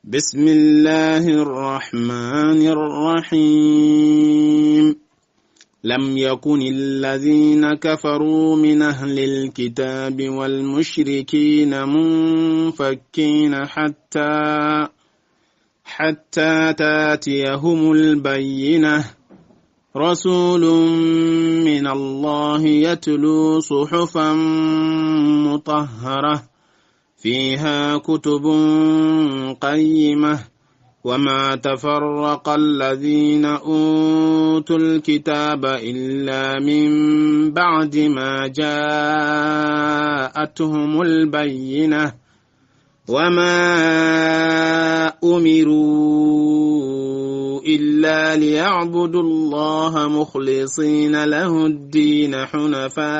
بسم الله الرحمن الرحيم لم يكن الذين كفروا من أهل الكتاب والمشركين منفكين حتى تاتيهم البينة رسول من الله يتلو صحفا مطهرة فيها كتب قيمة وما تفرق الذين أوتوا الكتاب إلا من بعد ما جاءتهم البينة وما أمروا إلا ليعبدوا الله مخلصين له الدين حنفاء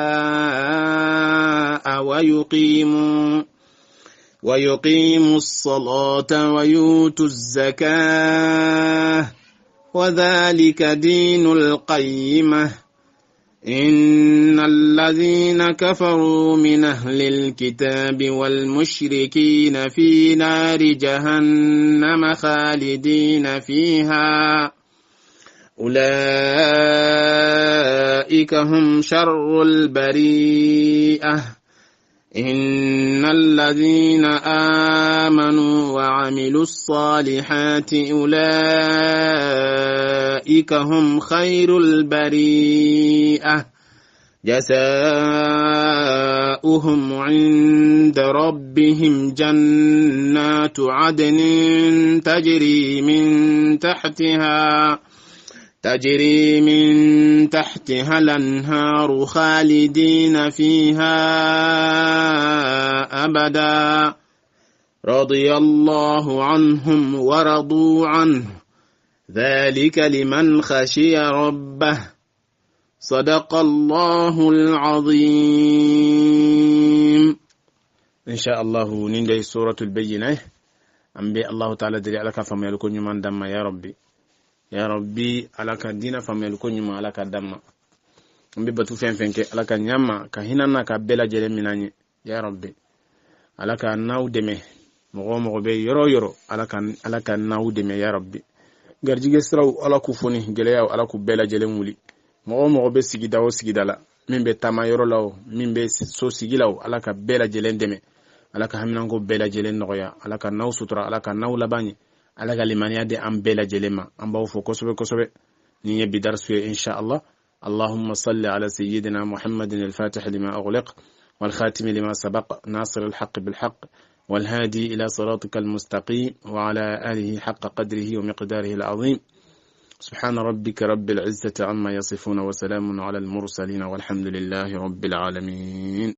ويقيموا الصلاة ويؤتوا الزكاة وذلك دين القيمة إن الذين كفروا من أهل الكتاب والمشركين في نار جهنم خالدين فيها أولئك هم شر البريئة إن الذين آمنوا وعملوا الصالحات أولئك هم خير البريئة جزاؤهم عند ربهم جنات عدن تجري من تحتها الأنهار خالدين فيها أبدا رضي الله عنهم ورضوا عنه ذلك لمن خشي ربه صدق الله العظيم. إن شاء الله نندي سورة البينة أنبي الله تعالى دلي على كفم يلكون يمان دم يا ربي alaka dina famel ko nyuma alaka damma mbi batu fenke alaka nyama ka hinana ka bela jere minanye ya rabbi alaka nawdeme mo be yoro alaka nawdeme ya rabbi garjige straw alaku foni gele yaw alaku bela jele muli mo be sigidala mimbe tama yoro law mimbe so sigilaw alaka bela jele ndeme alaka hamnango bela jele noya alaka naw sutura alaka naw labani على كلمانيا دي أمبلا جلما أمباو كسبة نية بدرس إن شاء الله. اللهم صل على سيدنا محمد الفاتح لما أغلق والخاتم لما سبق ناصر الحق بالحق والهادي إلى صراطك المستقيم وعلى آله حق قدره ومقداره العظيم. سبحان ربك رب العزة عما يصفون وسلام على المرسلين والحمد لله رب العالمين.